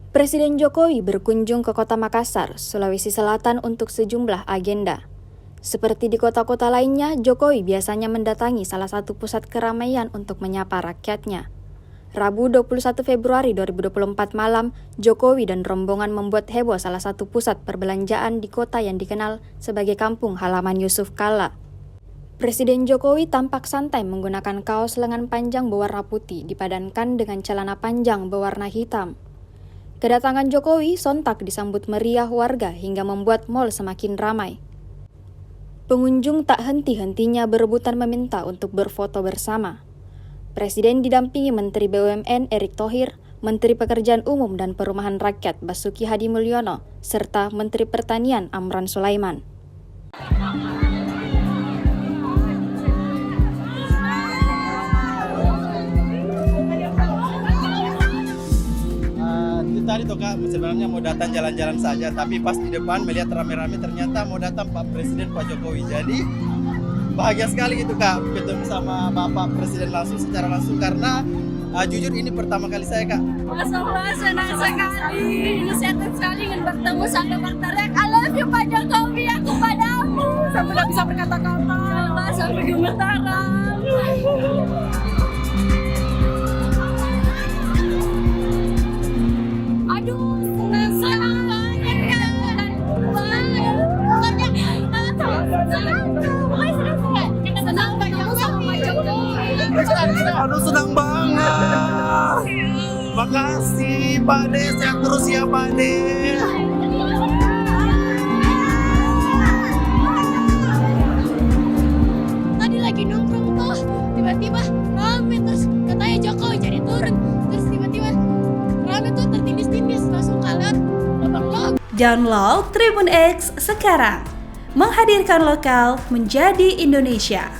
Presiden Jokowi berkunjung ke Kota Makassar, Sulawesi Selatan untuk sejumlah agenda. Seperti di kota-kota lainnya, Jokowi biasanya mendatangi salah satu pusat keramaian untuk menyapa rakyatnya. Rabu 21 Februari 2024 malam, Jokowi dan rombongan membuat heboh salah satu pusat perbelanjaan di kota yang dikenal sebagai kampung halaman Yusuf Kalla. Presiden Jokowi tampak santai menggunakan kaos lengan panjang berwarna putih dipadankan dengan celana panjang berwarna hitam. Kedatangan Jokowi sontak disambut meriah warga hingga membuat mal semakin ramai. Pengunjung tak henti-hentinya berebutan meminta untuk berfoto bersama. Presiden didampingi Menteri BUMN Erick Thohir, Menteri Pekerjaan Umum dan Perumahan Rakyat Basuki Hadi Mulyono, serta Menteri Pertanian Amran Sulaiman. Tadi tuh Kak, sebenarnya mau datang jalan-jalan saja, tapi pas di depan melihat rame-rame ternyata mau datang Pak Presiden Pak Jokowi. Jadi bahagia sekali gitu Kak, ketemu sama Bapak Presiden secara langsung karena jujur ini pertama kali saya Kak. Masya Allah, senang sekali, inisiatif sekali ingin bertemu sampai berteriak I love you Pak Jokowi, aku padamu. Sampai gak bisa berkata-kata, sampai gemetaran. Aduh senang banget. Makasih Pak De, sehat terus ya Pak De. Tadi lagi nongkrong tuh, tiba-tiba rame terus katanya Jokowi jadi turun. Terus tiba-tiba rame tuh tertindis-tindis langsung kalian potong log. Download Tribun X sekarang, menghadirkan lokal menjadi Indonesia.